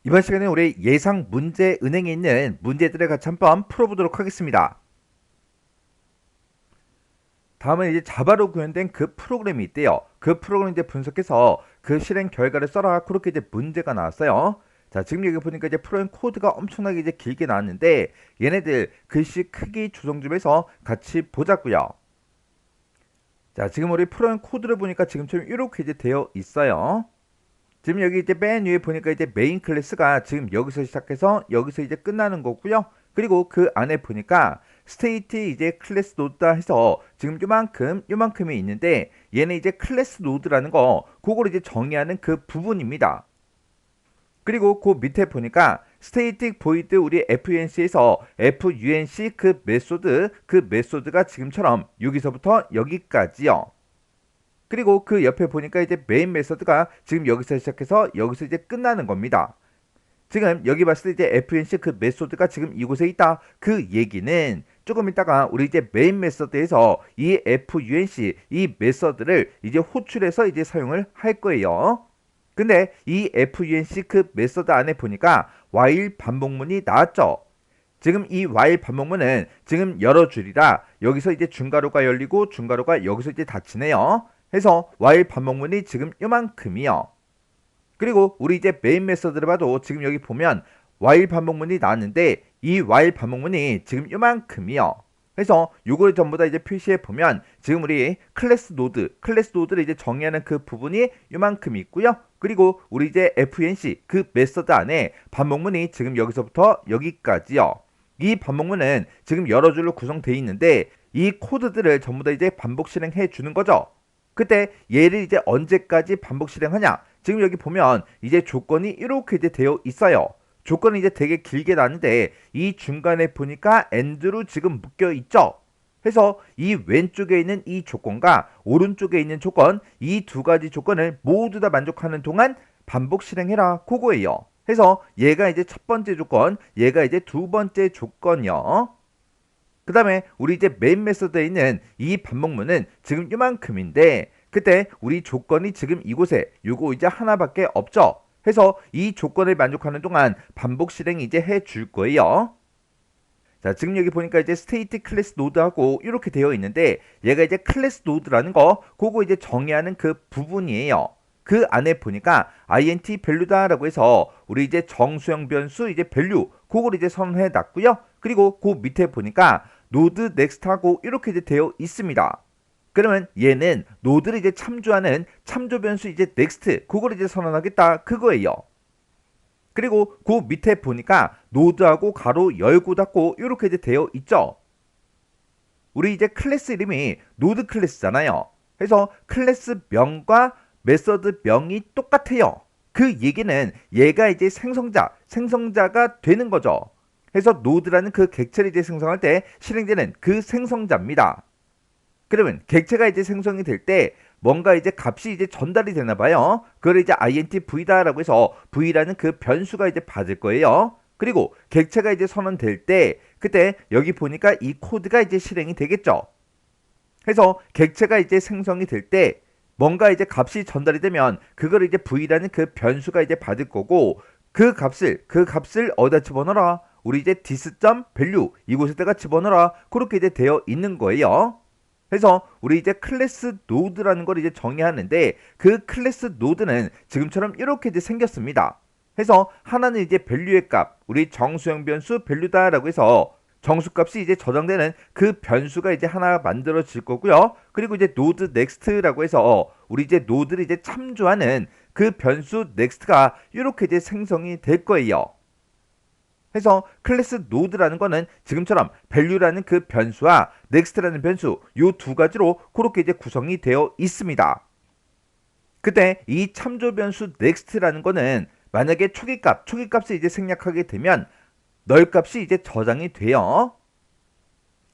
이번 시간에 우리 예상 문제 은행에 있는 문제들을 같이 한번 풀어보도록 하겠습니다. 다음은 이제 자바로 구현된 그 프로그램이 있대요. 그 프로그램 이제 분석해서 그 실행 결과를 써라. 그렇게 이제 문제가 나왔어요. 자, 지금 여기 보니까 이제 프로그램 코드가 엄청나게 이제 길게 나왔는데 얘네들 글씨 크기 조정 좀 해서 같이 보자고요. 자, 지금 우리 프로그램 코드를 보니까 지금처럼 이렇게 이제 되어 있어요. 지금 여기 이제 맨 위에 보니까 이제 메인 클래스가 지금 여기서 시작해서 여기서 이제 끝나는 거고요. 그리고 그 안에 보니까 스테이트 이제 클래스 노드다 해서 지금 요만큼이 있는데 얘는 이제 클래스 노드라는 거 그걸 이제 정의하는 그 부분입니다. 그리고 그 밑에 보니까 스테이틱 보이드 우리 FUNC에서 FUNC 그 메소드가 지금처럼 여기서부터 여기까지요. 그리고 그 옆에 보니까 이제 메인 메서드가 지금 여기서 시작해서 여기서 이제 끝나는 겁니다. 지금 여기 봤을 때 이제 FNC 그 메소드가 지금 이곳에 있다. 그 얘기는 조금 있다가 우리 이제 메인 메서드에서 이 FUNC 이 메서드를 이제 호출해서 이제 사용을 할 거예요. 근데 이 FUNC 그 메서드 안에 보니까 while 반복문이 나왔죠. 지금 이 while 반복문은 지금 여러 줄이라 여기서 이제 중괄호가 열리고 중괄호가 여기서 이제 닫히네요. 해서 while 반복문이 지금 요만큼이요. 그리고 우리 이제 메인 메서드를 봐도 지금 여기 보면 while 반복문이 나왔는데 이 while 반복문이 지금 요만큼이요. 그래서 요걸 전부 다 이제 표시해 보면 지금 우리 클래스 노드를 이제 정의하는 그 부분이 요만큼 있고요. 그리고 우리 이제 FNC 그 메서드 안에 반복문이 지금 여기서부터 여기까지요. 이 반복문은 지금 여러 줄로 구성되어 있는데 이 코드들을 전부 다 이제 반복 실행해 주는 거죠. 그때 얘를 이제 언제까지 반복 실행하냐? 지금 여기 보면 이제 조건이 이렇게 이제 되어 있어요. 조건이 이제 되게 길게 나는데 이 중간에 보니까 and로 지금 묶여 있죠. 해서 이 왼쪽에 있는 이 조건과 오른쪽에 있는 조건 이 두 가지 조건을 모두 다 만족하는 동안 반복 실행해라 그거예요. 해서 얘가 이제 첫 번째 조건, 얘가 이제 두 번째 조건이요. 그 다음에 우리 이제 메인 메서드에 있는 이 반복문은 지금 이만큼인데 그때 우리 조건이 지금 이곳에 요거 이제 하나밖에 없죠. 해서 이 조건을 만족하는 동안 반복 실행 이제 해줄 거예요. 자, 지금 여기 보니까 이제 스테이트 클래스 노드하고 이렇게 되어 있는데 얘가 이제 클래스 노드라는 거 그거 이제 정의하는 그 부분이에요. 그 안에 보니까 int value다라고 해서 우리 이제 정수형 변수 이제 value 그걸 이제 선언해 놨고요. 그리고 그 밑에 보니까 node next하고 이렇게 이제 되어 있습니다. 그러면 얘는 노드를 이제 참조하는 참조 변수 이제 next 그걸 이제 선언하겠다 그거예요. 그리고 그 밑에 보니까 노드하고 가로 열고 닫고 이렇게 이제 되어 있죠. 우리 이제 클래스 이름이 노드 클래스잖아요. 그래서 클래스 명과 메서드 명이 똑같아요. 그 얘기는 얘가 이제 생성자가 되는 거죠. 그래서 노드라는 그 객체를 이제 생성할 때 실행되는 그 생성자입니다. 그러면 객체가 이제 생성이 될 때 뭔가 이제 값이 이제 전달이 되나 봐요. 그걸 이제 intV다라고 해서 V라는 그 변수가 이제 받을 거예요. 그리고 객체가 이제 선언될 때 그때 여기 보니까 이 코드가 이제 실행이 되겠죠. 그래서 객체가 이제 생성이 될 때 뭔가 이제 값이 전달이 되면 그걸 이제 V라는 그 변수가 이제 받을 거고 그 값을 어디다 집어넣어라? 우리 이제 this.value 이곳에다가 집어넣어라. 그렇게 이제 되어 있는 거예요. 그래서 우리 이제 클래스 노드라는 걸 이제 정의하는데 그 클래스 노드는 지금처럼 이렇게 이제 생겼습니다. 해서 하나는 이제 밸류의 값, 우리 정수형 변수 밸류다라고 해서 정수값이 이제 저장되는 그 변수가 이제 하나 만들어질 거고요. 그리고 이제 노드 넥스트라고 해서 우리 이제 노드를 이제 참조하는 그 변수 넥스트가 이렇게 이제 생성이 될 거예요. 해서 클래스 노드라는 거는 지금처럼 value라는 그 변수와 next라는 변수 요 두 가지로 그렇게 이제 구성이 되어 있습니다. 그때 이 참조 변수 next라는 거는 만약에 초기값을 이제 생략하게 되면 널 값이 이제 저장이 돼요.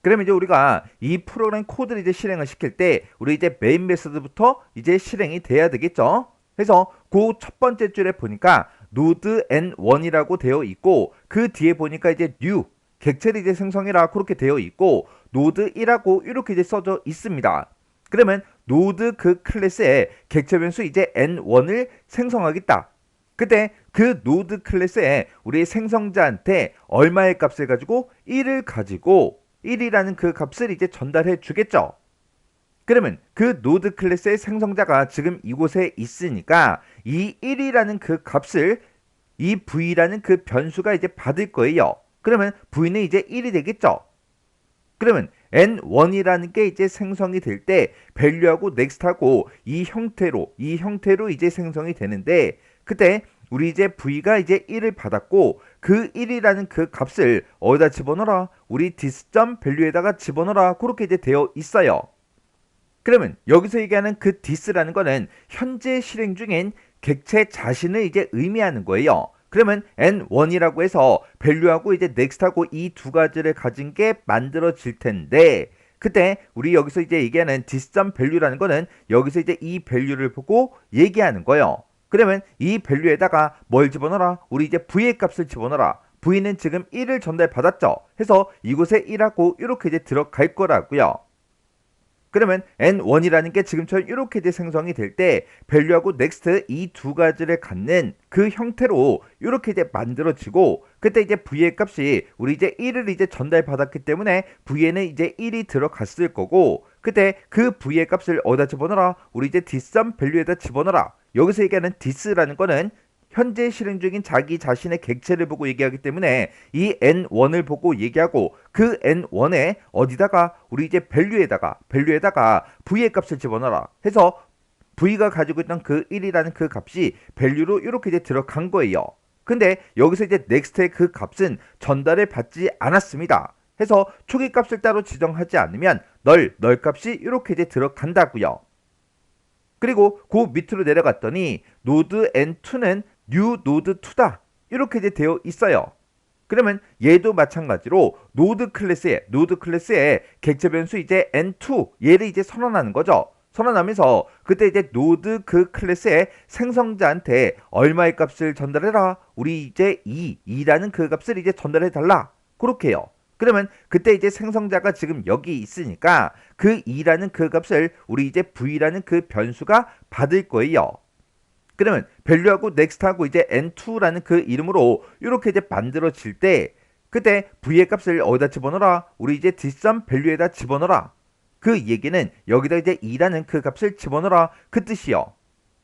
그러면 이제 우리가 이 프로그램 코드를 이제 실행을 시킬 때 우리 이제 메인 메서드부터 이제 실행이 돼야 되겠죠. 그래서 그 첫 번째 줄에 보니까 node n1이라고 되어 있고 그 뒤에 보니까 이제 new 객체를 이제 생성해라 그렇게 되어 있고 node 1하고 이렇게 이제 써져 있습니다. 그러면 node 그 클래스에 객체 변수 이제 n1을 생성하겠다. 그때 그 노드 클래스에 우리 생성자한테 얼마의 값을 가지고 1을 가지고 1이라는 그 값을 이제 전달해 주겠죠. 그러면 그 노드 클래스의 생성자가 지금 이곳에 있으니까 이 1이라는 그 값을 이 v라는 그 변수가 이제 받을 거예요. 그러면 v는 이제 1이 되겠죠. 그러면 n1이라는 게 이제 생성이 될 때 value하고 next하고 이 형태로 이제 생성이 되는데 그때 우리 이제 v가 이제 1을 받았고 그 1이라는 그 값을 어디다 집어넣어라? 우리 this.value에다가 집어넣어라. 그렇게 이제 되어 있어요. 그러면 여기서 얘기하는 그 this라는 거는 현재 실행 중인 객체 자신을 이제 의미하는 거예요. 그러면 n1이라고 해서 value하고 이제 next하고 이 두 가지를 가진 게 만들어질 텐데 그때 우리 여기서 이제 얘기하는 this.value라는 거는 여기서 이제 이 value를 보고 얘기하는 거예요. 그러면 이 value에다가 뭘 집어넣어라? 우리 이제 v의 값을 집어넣어라. v는 지금 1을 전달받았죠. 해서 이곳에 1하고 이렇게 이제 들어갈 거라고요. 그러면 n1이라는 게 지금처럼 이렇게 이제 생성이 될 때 value하고 next 이 두 가지를 갖는 그 형태로 이렇게 이제 만들어지고 그때 이제 v의 값이 우리 이제 1을 이제 전달받았기 때문에 v에는 이제 1이 들어갔을 거고 그때 그 v의 값을 어디다 집어넣어라? 우리 이제 this.value에다 집어넣어라. 여기서 얘기하는 this라는 거는 현재 실행 중인 자기 자신의 객체를 보고 얘기하기 때문에 이 n1을 보고 얘기하고 그 n1에 어디다가 우리 이제 value에다가 v의 값을 집어넣어라 해서 v가 가지고 있던 그 1이라는 그 값이 value로 이렇게 이제 들어간 거예요. 근데 여기서 이제 next의 그 값은 전달을 받지 않았습니다. 해서 초기 값을 따로 지정하지 않으면 널 값이 이렇게 이제 들어간다고요. 그리고 그 밑으로 내려갔더니 노드 n2는 new node 2다. 이렇게 이제 되어 있어요. 그러면 얘도 마찬가지로 노드 클래스에 객체 변수 이제 n2 얘를 이제 선언하는 거죠. 선언하면서 그때 이제 노드 그 클래스의 생성자한테 얼마의 값을 전달해라. 우리 이제 2라는 그 값을 이제 전달해 달라. 그렇게 해요. 그러면 그때 이제 생성자가 지금 여기 있으니까 그 2라는 그 값을 우리 이제 v라는 그 변수가 받을 거예요. 그러면 value하고 next하고 이제 n2라는 그 이름으로 이렇게 이제 만들어질 때 그때 v의 값을 어디다 집어넣어라? 우리 이제 this.value에다 집어넣어라. 그 얘기는 여기다 이제 2라는 그 값을 집어넣어라. 그 뜻이요.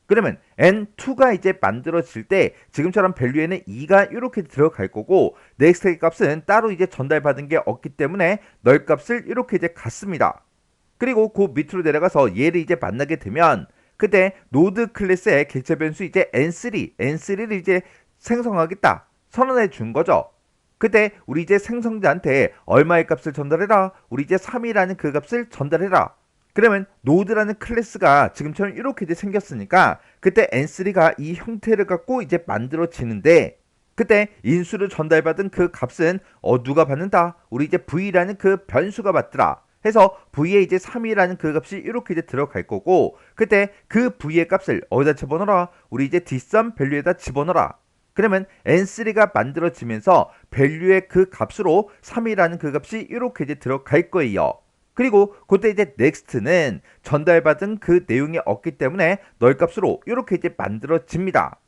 그러면 n2가 이제 만들어질 때 지금처럼 value에는 2가 이렇게 들어갈 거고 next의 값은 따로 이제 전달받은 게 없기 때문에 널 값을 이렇게 이제 갖습니다. 그리고 그 밑으로 내려가서 얘를 이제 만나게 되면 그때 노드 클래스의 객체 변수 이제 n3를 이제 생성하겠다 선언해 준 거죠. 그때 우리 이제 생성자한테 얼마의 값을 전달해라? 우리 이제 3이라는 그 값을 전달해라. 그러면 노드라는 클래스가 지금처럼 이렇게 이제 생겼으니까 그때 n3가 이 형태를 갖고 이제 만들어지는데 그때 인수를 전달받은 그 값은 누가 받는다? 우리 이제 v라는 그 변수가 받더라. 해서 v에 이제 3이라는 그 값이 이렇게 이제 들어갈 거고 그때 그 v의 값을 어디다 집어넣어라? 우리 이제 this.value에다 집어넣어라. 그러면 n3가 만들어지면서 value의 그 값으로 3이라는 그 값이 이렇게 이제 들어갈 거예요. 그리고 그때 이제 next는 전달받은 그 내용이 없기 때문에 널 값으로 이렇게 이제 만들어집니다.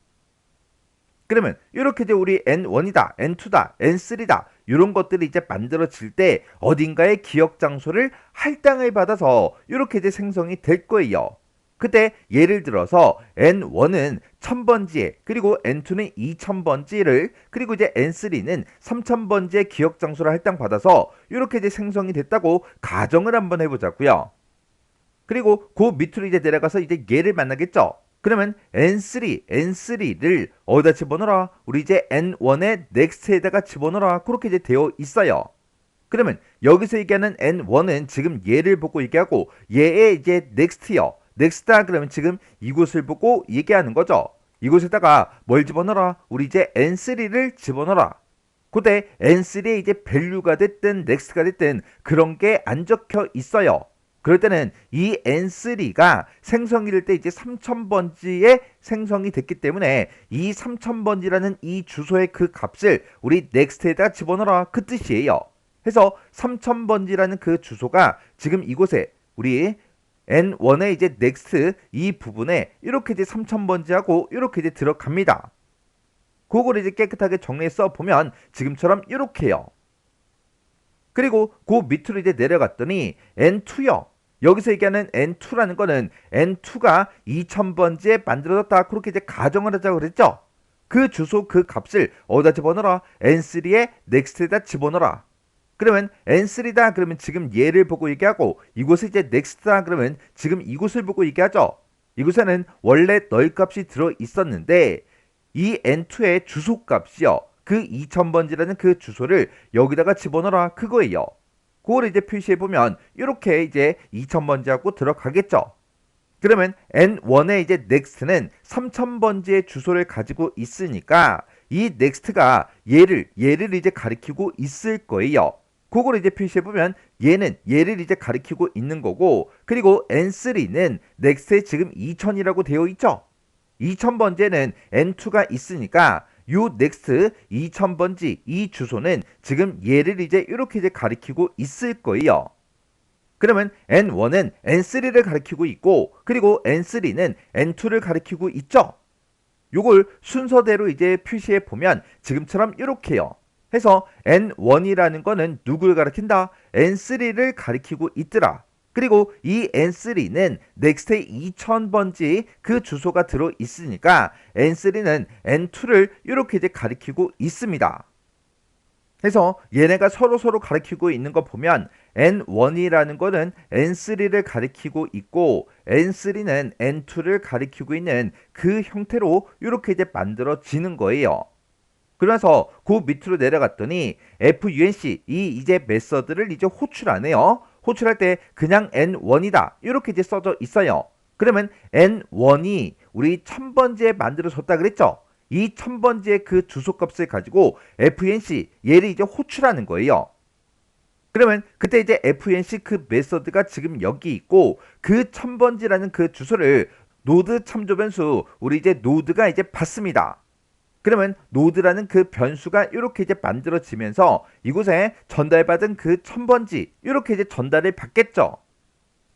그러면 이렇게 이제 우리 n1이다, n2다, n3다 이런 것들이 이제 만들어질 때 어딘가의 기억 장소를 할당을 받아서 이렇게 이제 생성이 될 거예요. 그때 예를 들어서 n1은 1000번지에 그리고 n2는 2000번지를 그리고 이제 n3는 3000번지의 기억 장소를 할당받아서 이렇게 이제 생성이 됐다고 가정을 한번 해보자고요. 그리고 그 밑으로 이제 내려가서 이제 얘를 만나겠죠. 그러면 n3를 어디다 집어넣어라? 우리 이제 n1의 next에다가 집어넣어라. 그렇게 이제 되어 있어요. 그러면 여기서 얘기하는 n1은 지금 얘를 보고 얘기하고 얘의 이제 next요. next다 그러면 지금 이곳을 보고 얘기하는 거죠. 이곳에다가 뭘 집어넣어라? 우리 이제 n3를 집어넣어라. 그때 n3에 이제 value가 됐든 next가 됐든 그런 게 안 적혀 있어요. 그럴 때는 이 n3가 생성이 될 때 이제 3000번지에 생성이 됐기 때문에 이 3000번지라는 이 주소의 그 값을 우리 next에다 집어넣어라 그 뜻이에요. 해서 3000번지라는 그 주소가 지금 이곳에 우리 n1의 이제 next 이 부분에 이렇게 이제 3000번지하고 이렇게 이제 들어갑니다. 그거를 이제 깨끗하게 정리해 보면 지금처럼 이렇게요. 그리고 그 밑으로 이제 내려갔더니 N2요. 여기서 얘기하는 N2라는 거는 N2가 2000번지에 만들어졌다. 그렇게 이제 가정을 하자고 그랬죠. 그 주소 그 값을 어디다 집어넣어라? N3의 next에다 집어넣어라. 그러면 N3다 그러면 지금 얘를 보고 얘기하고 이곳에 이제 next다 그러면 지금 이곳을 보고 얘기하죠. 이곳에는 원래 널 값이 들어 있었는데 이 N2의 주소 값이요. 그 2000번지라는 그 주소를 여기다가 집어넣어라 그거예요. 그걸 이제 표시해보면 이렇게 이제 2000번지하고 들어가겠죠. 그러면 N1의 이제 next는 3000번지의 주소를 가지고 있으니까 이 next가 얘를 이제 가리키고 있을 거예요. 그걸 이제 표시해보면 얘를 이제 가리키고 있는 거고, 그리고 N3는 next에 지금 2000이라고 되어 있죠. 2000번지에는 N2가 있으니까 요 next 2000번지 이 주소는 지금 얘를 이제 이렇게 이제 가리키고 있을 거예요. 그러면 N1은 N3를 가리키고 있고, 그리고 N3는 N2를 가리키고 있죠. 요걸 순서대로 이제 표시해 보면 지금처럼 이렇게요. 해서 N1이라는 거는 누굴 가리킨다? N3를 가리키고 있더라. 그리고 이 N3는 넥스트에 2000번지 그 주소가 들어 있으니까 N3는 N2를 이렇게 이제 가리키고 있습니다. 해서 얘네가 서로 가리키고 있는 거 보면 N1이라는 거는 N3를 가리키고 있고 N3는 N2를 가리키고 있는 그 형태로 이렇게 이제 만들어지는 거예요. 그래서 그 밑으로 내려갔더니 func 이 이제 메서드를 이제 호출하네요. 호출할 때 그냥 N1이다 이렇게 이제 써져 있어요. 그러면 N1이 우리 1000번지에 만들어졌다 그랬죠. 이 1000번지의 그 주소값을 가지고 func 얘를 이제 호출하는 거예요. 그러면 그때 이제 func 그 메서드가 지금 여기 있고 그 1000번지라는 그 주소를 노드 참조 변수 우리 이제 노드가 이제 받습니다. 그러면 노드라는 그 변수가 이렇게 이제 만들어지면서 이곳에 전달받은 그 1000번지 이렇게 이제 전달을 받겠죠.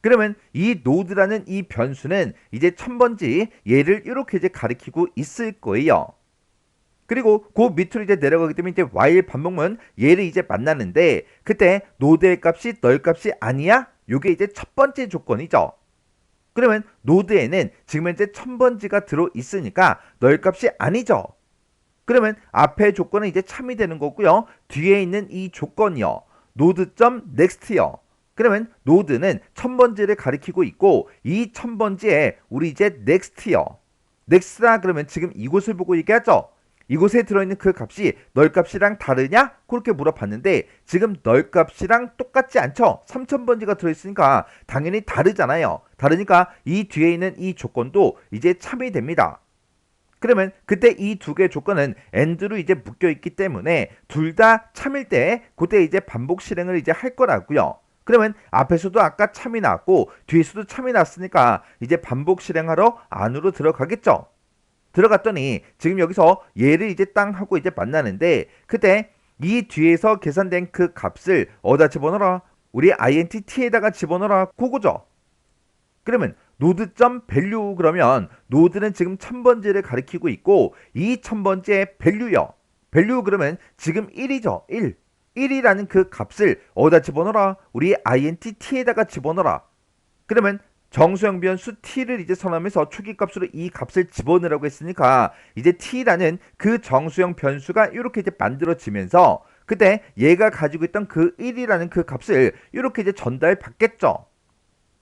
그러면 이 노드라는 이 변수는 이제 1000번지 얘를 이렇게 이제 가리키고 있을 거예요. 그리고 그 밑으로 이제 내려가기 때문에 이제 while 반복문 얘를 이제 만나는데 그때 노드의 값이 널 값이 아니야? 요게 이제 첫 번째 조건이죠. 그러면 노드에는 지금 현재 1000번지가 들어 있으니까 널 값이 아니죠. 그러면 앞에 조건은 이제 참이 되는 거고요. 뒤에 있는 이 조건이요. 노드.next요. 그러면 노드는 1000번지를 가리키고 있고 이 1000번지에 우리 이제 next요. next다 그러면 지금 이곳을 보고 얘기하죠. 이곳에 들어있는 그 값이 널 값이랑 다르냐? 그렇게 물어봤는데 지금 널 값이랑 똑같지 않죠? 3000번지가 들어있으니까 당연히 다르잖아요. 다르니까 이 뒤에 있는 이 조건도 이제 참이 됩니다. 그러면 그때 이 두 개의 조건은 AND로 이제 묶여 있기 때문에 둘 다 참일 때 그때 이제 반복 실행을 이제 할 거라고요. 그러면 앞에서도 아까 참이 나왔고 뒤에서도 참이 났으니까 이제 반복 실행하러 안으로 들어가겠죠. 들어갔더니 지금 여기서 얘를 이제 땅 하고 이제 만나는데 그때 이 뒤에서 계산된 그 값을 어디다 집어넣어라? 우리 intT에다가 집어넣어라. 그거죠. 그러면 노드.value 그러면 노드는 지금 1000번지를 가리키고 있고 이 1000번지의 value요. value 그러면 지금 1이죠. 1. 1이라는 그 값을 어디다 집어넣어라? 우리 intT에다가 집어넣어라. 그러면 정수형 변수 t를 이제 선언하면서 초기값으로 이 값을 집어넣으라고 했으니까 이제 t라는 그 정수형 변수가 이렇게 이제 만들어지면서 그때 얘가 가지고 있던 그 1이라는 그 값을 이렇게 이제 전달받겠죠.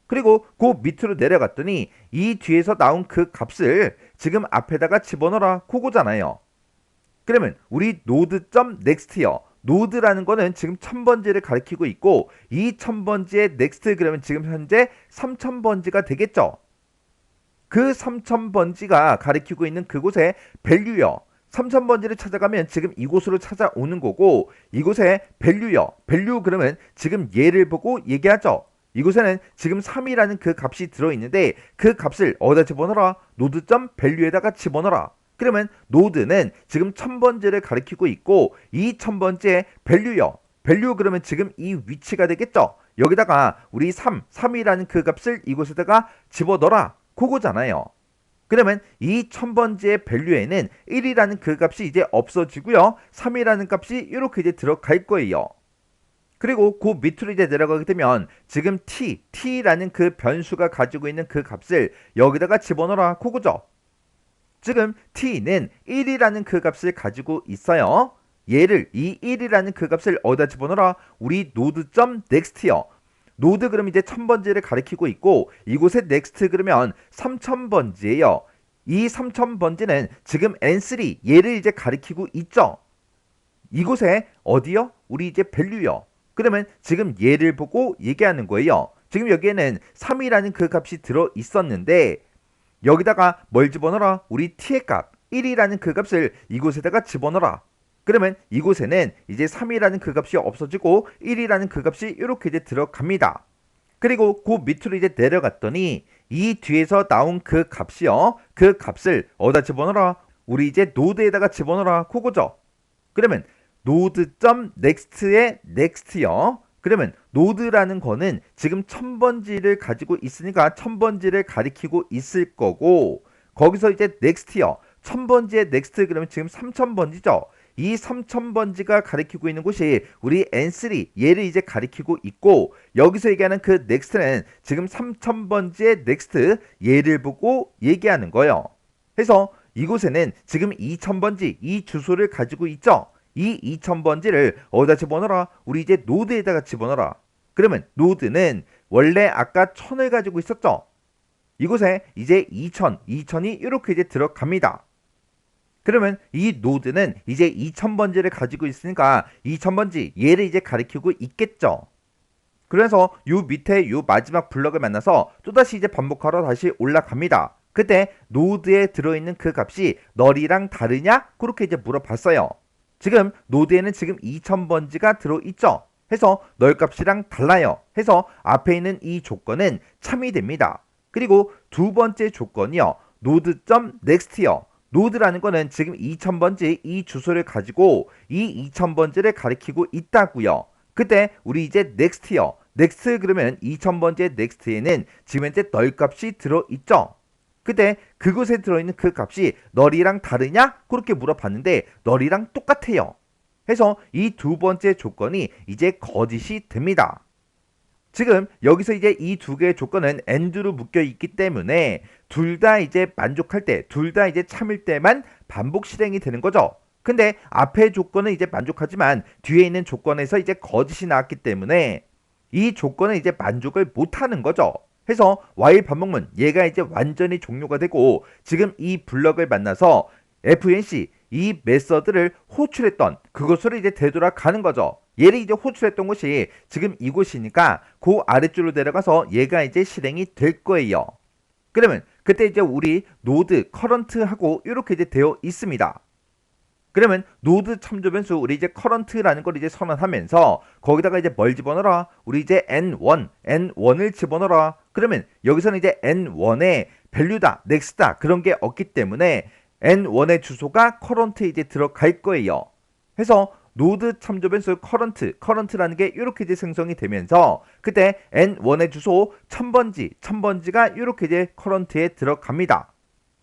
그리고 그 밑으로 내려갔더니 이 뒤에서 나온 그 값을 지금 앞에다가 집어넣어라 그거잖아요. 그러면 우리 노드.next요. 노드라는 거는 지금 1000번지를 가리키고 있고 이 1000번지의 next 그러면 지금 현재 3000번지가 되겠죠. 그 3000번지가 가리키고 있는 그곳의 value요. 3000번지를 찾아가면 지금 이곳으로 찾아오는 거고 이곳의 value요. value 그러면 지금 얘를 보고 얘기하죠. 이곳에는 지금 3이라는 그 값이 들어있는데 그 값을 어디다 집어넣어라? 노드.value에다가 집어넣어라. 그러면 노드는 지금 1000번지를 가리키고 있고 이 1000번지의 value요. value 그러면 지금 이 위치가 되겠죠. 여기다가 우리 3이라는 그 값을 이곳에다가 집어넣어라. 그거잖아요. 그러면 이 1000번지의 밸류에는 1이라는 그 값이 이제 없어지고요. 3이라는 값이 이렇게 이제 들어갈 거예요. 그리고 그 밑으로 이제 내려가게 되면 지금 t라는 그 변수가 가지고 있는 그 값을 여기다가 집어넣어라 그거죠. 지금 t는 1이라는 그 값을 가지고 있어요. 얘를 이 1이라는 그 값을 어디다 집어넣어라? 우리 node.next요. 노드 그럼 이제 1000번지를 가리키고 있고 이곳에 next 그러면 3000번지예요. 이 3000번지는 지금 n3 얘를 이제 가리키고 있죠. 이곳에 어디요? 우리 이제 밸류요. 그러면 지금 얘를 보고 얘기하는 거예요. 지금 여기에는 3이라는 그 값이 들어 있었는데 여기다가 뭘 집어넣어라? 우리 t의 값 1이라는 그 값을 이곳에다가 집어넣어라. 그러면 이곳에는 이제 3이라는 그 값이 없어지고 1이라는 그 값이 이렇게 이제 들어갑니다. 그리고 그 밑으로 이제 내려갔더니 이 뒤에서 나온 그 값이요. 그 값을 어디다 집어넣어라? 우리 이제 노드에다가 집어넣어라. 그거죠. 그러면 node.next의 next요. 그러면 노드라는 거는 지금 1000번지를 가지고 있으니까 1000번지를 가리키고 있을 거고 거기서 이제 next요. 1000번지의 next 그러면 지금 3000번지죠. 이 3000번지가 가리키고 있는 곳이 우리 n3 얘를 이제 가리키고 있고 여기서 얘기하는 그 next는 지금 3000번지의 next 얘를 보고 얘기하는 거예요. 그래서 이곳에는 지금 2000번지 이 주소를 가지고 있죠. 이 2000번지를 어디다 집어넣어라? 우리 이제 노드에다가 집어넣어라. 그러면 노드는 원래 아까 1000을 가지고 있었죠. 이곳에 이제 2000이 이렇게 이제 들어갑니다. 그러면 이 노드는 이제 2000번지를 가지고 있으니까 2000번지 얘를 이제 가리키고 있겠죠. 그래서 요 밑에 요 마지막 블럭을 만나서 또다시 이제 반복하러 다시 올라갑니다. 그때 노드에 들어있는 그 값이 널이랑 다르냐? 그렇게 이제 물어봤어요. 지금 노드에는 지금 2000번지가 들어있죠. 해서 널 값이랑 달라요. 해서 앞에 있는 이 조건은 참이 됩니다. 그리고 두 번째 조건이요. node.next요. 노드라는 거는 지금 2000번지 이 주소를 가지고 이 2000번지를 가리키고 있다고요. 그때 우리 이제 next요. next 그러면 2000번지의 next에는 지금 현재 널 값이 들어있죠. 그때 그곳에 들어있는 그 값이 널이랑 다르냐? 그렇게 물어봤는데 널이랑 똑같아요. 해서 이 두 번째 조건이 이제 거짓이 됩니다. 지금 여기서 이제 이 두 개의 조건은 and로 묶여 있기 때문에 둘 다 이제 만족할 때, 둘 다 이제 참일 때만 반복 실행이 되는 거죠. 근데 앞의 조건은 이제 만족하지만 뒤에 있는 조건에서 이제 거짓이 나왔기 때문에 이 조건은 이제 만족을 못 하는 거죠. 해서 while 반복문 얘가 이제 완전히 종료가 되고 지금 이 블럭을 만나서 FNC 이 메서드를 호출했던 그곳으로 이제 되돌아가는 거죠. 얘를 이제 호출했던 곳이 지금 이곳이니까 그 아래쪽으로 내려가서 얘가 이제 실행이 될 거예요. 그러면 그때 이제 우리 노드 커런트하고 이렇게 이제 되어 있습니다. 그러면 노드 참조 변수 우리 이제 커런트라는 걸 이제 선언하면서 거기다가 이제 뭘 집어넣어라? 우리 이제 n1을 집어넣어라. 그러면 여기서는 이제 n1의 밸류다, 넥스트다 그런 게 없기 때문에 n1의 주소가 커런트에 이제 들어갈 거예요. 해서 노드 참조 변수 커런트라는 게 이렇게 이제 생성이 되면서 그때 n1의 주소 1000번지가 이렇게 이제 커런트에 들어갑니다.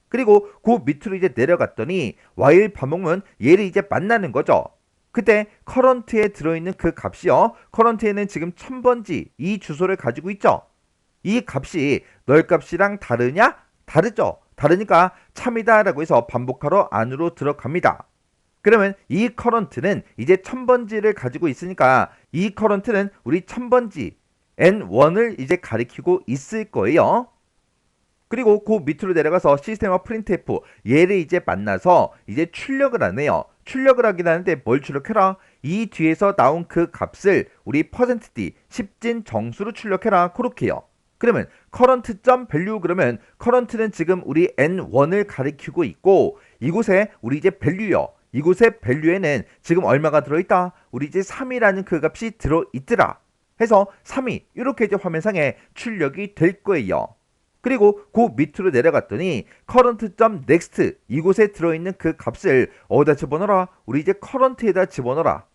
그리고 그 밑으로 이제 내려갔더니 while 반복문 얘를 이제 만나는 거죠. 그때 커런트에 들어있는 그 값이요. 커런트에는 지금 1000번지 이 주소를 가지고 있죠. 이 값이 널 값이랑 다르냐? 다르죠. 다르니까 참이다 라고 해서 반복하러 안으로 들어갑니다. 그러면 이 커런트는 이제 1000번지를 가지고 있으니까 이 커런트는 우리 1000번지 n1을 이제 가리키고 있을 거예요. 그리고 그 밑으로 내려가서 시스템과 printf 얘를 이제 만나서 이제 출력을 하네요. 출력을 하긴 하는데 뭘 출력해라? 이 뒤에서 나온 그 값을 우리 %d 10진 정수로 출력해라. 그렇게요. 그러면 current.value 그러면 current는 지금 우리 n1을 가리키고 있고 이곳에 우리 이제 value요. 이곳에 value에는 지금 얼마가 들어있다? 우리 이제 3이라는 그 값이 들어있더라. 해서 3이 이렇게 이제 화면상에 출력이 될 거예요. 그리고 그 밑으로 내려갔더니 current.next 이곳에 들어있는 그 값을 어디다 집어넣어라? 우리 이제 current에다 집어넣어라.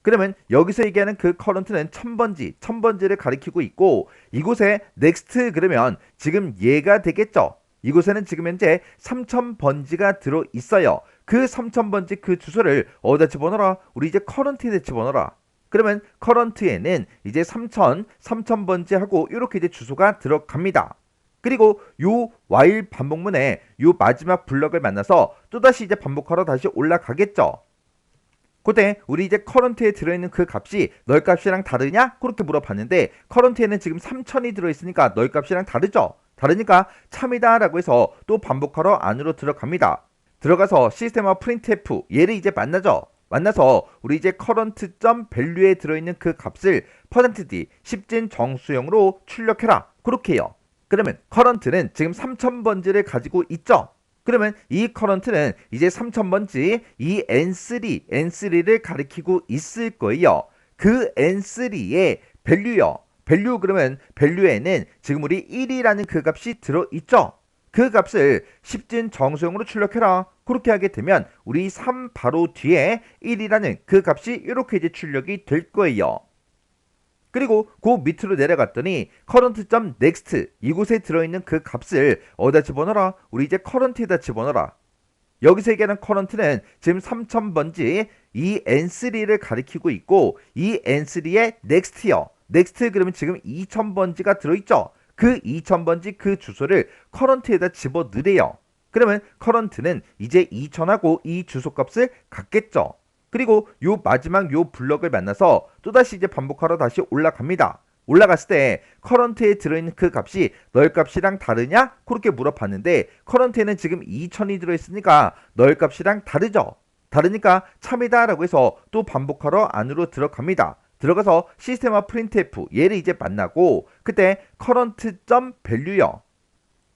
그러면 여기서 얘기하는 그 current는 1000번지를 가리키고 있고 이곳에 next 그러면 지금 얘가 되겠죠. 이곳에는 지금 현재 3000번지가 들어있어요. 그 3000번지 그 주소를 어디다 집어넣어라? 우리 이제 커런트에 집어넣어라. 그러면 커런트에는 이제 3000번지 하고 이렇게 이제 주소가 들어갑니다. 그리고 요 while 반복문에 요 마지막 블럭을 만나서 또다시 이제 반복하러 다시 올라가겠죠. 그때 우리 이제 커런트에 들어있는 그 값이 널 값이랑 다르냐? 그렇게 물어봤는데 커런트에는 지금 3000이 들어있으니까 널 값이랑 다르죠? 다르니까 참이다 라고 해서 또 반복하러 안으로 들어갑니다. 들어가서 시스템과 printf 얘를 이제 만나죠. 만나서 우리 이제 current.value에 들어있는 그 값을 %d 10진 정수형으로 출력해라. 그렇게 해요. 그러면 current는 지금 3000번지를 가지고 있죠. 그러면 이 current는 이제 3000번지 이 n3를 가리키고 있을 거예요. 그 n3의 value요. value 그러면 value에는 지금 우리 1이라는 그 값이 들어있죠. 그 값을 10진 정수형으로 출력해라. 그렇게 하게 되면 우리 3 바로 뒤에 1이라는 그 값이 이렇게 이제 출력이 될 거예요. 그리고 그 밑으로 내려갔더니 current.next 이곳에 들어있는 그 값을 어디다 집어넣어라? 우리 이제 current에다 집어넣어라. 여기서 얘기하는 current는 지금 3000번지 이 n3를 가리키고 있고 이 n3의 next요. next 그러면 지금 2000번지가 들어있죠. 그 2000번지 그 주소를 current에다 집어넣으래요. 그러면 current는 이제 2000하고 이 주소값을 갖겠죠. 그리고 요 마지막 요 블럭을 만나서 또다시 이제 반복하러 다시 올라갑니다. 올라갔을 때 current에 들어있는 그 값이 널 값이랑 다르냐? 그렇게 물어봤는데 current에는 지금 2000이 들어있으니까 널 값이랑 다르죠. 다르니까 참이다 라고 해서 또 반복하러 안으로 들어갑니다. 들어가서 시스템과 printf 얘를 이제 만나고 그때 current.value요.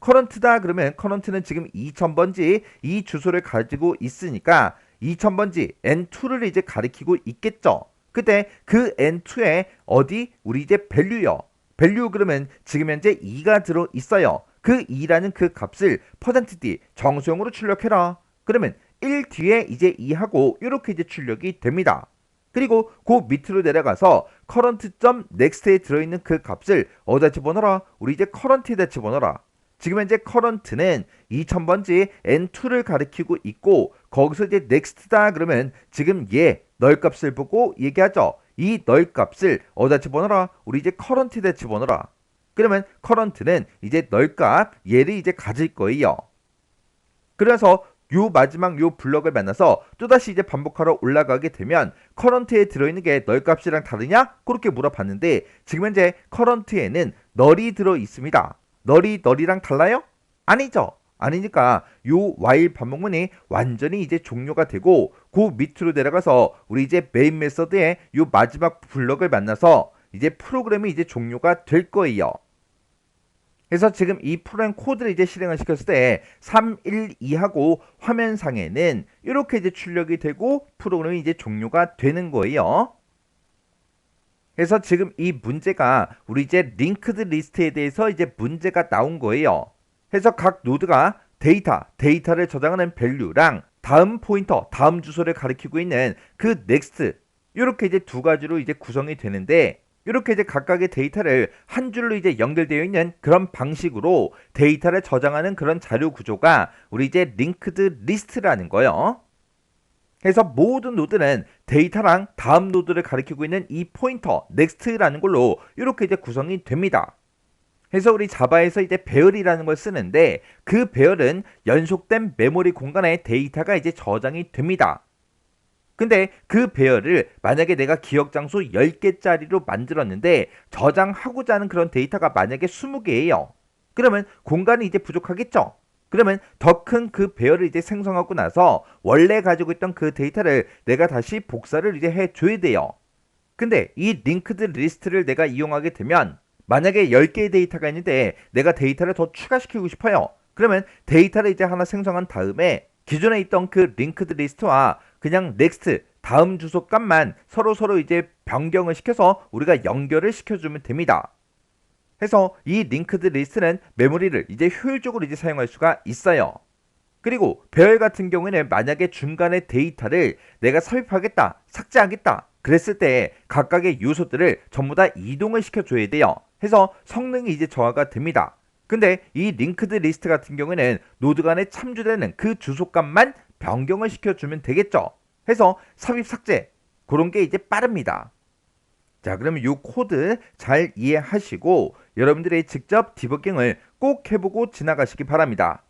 current다 그러면 current는 지금 2000번지 이 주소를 가지고 있으니까 2000번지 n2를 이제 가리키고 있겠죠. 그때 그 n2에 어디 우리 이제 value요. value 그러면 지금 현재 2가 들어 있어요. 그 2라는 그 값을 %d 정수형으로 출력해라. 그러면 1 뒤에 이제 2하고 이렇게 이제 출력이 됩니다. 그리고 그 밑으로 내려가서 current.next에 들어있는 그 값을 어디다 집어넣어라? 우리 이제 current에다 집어넣어라. 지금 현재 current는 2000번지 n2를 가리키고 있고 거기서 이제 next다 그러면 지금 얘 널 값을 보고 얘기하죠. 이 널 값을 어디다 집어넣어라? 우리 이제 current에다 집어넣어라. 그러면 current는 이제 널 값 얘를 이제 가질 거예요. 그래서 요 마지막 요 블럭을 만나서 또다시 이제 반복하러 올라가게 되면 current에 들어있는 게 널 값이랑 다르냐? 그렇게 물어봤는데 지금 현재 current에는 널이 들어 있습니다. 널이랑 달라요? 아니죠. 아니니까 요 while 반복문이 완전히 이제 종료가 되고 그 밑으로 내려가서 우리 이제 메인 메서드의 요 마지막 블럭을 만나서 이제 프로그램이 이제 종료가 될 거예요. 그래서 지금 이 프로그램 코드를 이제 실행을 시켰을 때 312하고 화면상에는 이렇게 이제 출력이 되고 프로그램이 이제 종료가 되는 거예요. 그래서 지금 이 문제가 우리 이제 링크드 리스트에 대해서 이제 문제가 나온 거예요. 그래서 각 노드가 데이터를 저장하는 value랑 다음 포인터, 다음 주소를 가리키고 있는 그 next 이렇게 이제 두 가지로 이제 구성이 되는데 이렇게 이제 각각의 데이터를 한 줄로 이제 연결되어 있는 그런 방식으로 데이터를 저장하는 그런 자료 구조가 우리 이제 링크드 리스트라는 거예요. 그래서 모든 노드는 데이터랑 다음 노드를 가리키고 있는 이 포인터 next라는 걸로 이렇게 이제 구성이 됩니다. 그래서 우리 자바에서 이제 배열이라는 걸 쓰는데 그 배열은 연속된 메모리 공간에 데이터가 이제 저장이 됩니다. 근데 그 배열을 만약에 내가 기억 장소 10개짜리로 만들었는데 저장하고자 하는 그런 데이터가 만약에 20개예요. 그러면 공간이 이제 부족하겠죠? 그러면 더 큰 그 배열을 이제 생성하고 나서 원래 가지고 있던 그 데이터를 내가 다시 복사를 이제 해줘야 돼요. 근데 이 링크드 리스트를 내가 이용하게 되면 만약에 10개의 데이터가 있는데 내가 데이터를 더 추가시키고 싶어요. 그러면 데이터를 이제 하나 생성한 다음에 기존에 있던 그 링크드 리스트와 그냥 next 다음 주소 값만 서로 이제 변경을 시켜서 우리가 연결을 시켜주면 됩니다. 해서 이 링크드 리스트는 메모리를 이제 효율적으로 이제 사용할 수가 있어요. 그리고 배열 같은 경우에는 만약에 중간에 데이터를 내가 삽입하겠다, 삭제하겠다 그랬을 때 각각의 요소들을 전부 다 이동을 시켜줘야 돼요. 해서 성능이 이제 저하가 됩니다. 근데 이 링크드 리스트 같은 경우에는 노드 간에 참조되는 그 주소값만 변경을 시켜주면 되겠죠. 해서 삽입 삭제 그런 게 이제 빠릅니다. 자, 그러면 이 코드 잘 이해하시고 여러분들이 직접 디버깅을 꼭 해보고 지나가시기 바랍니다.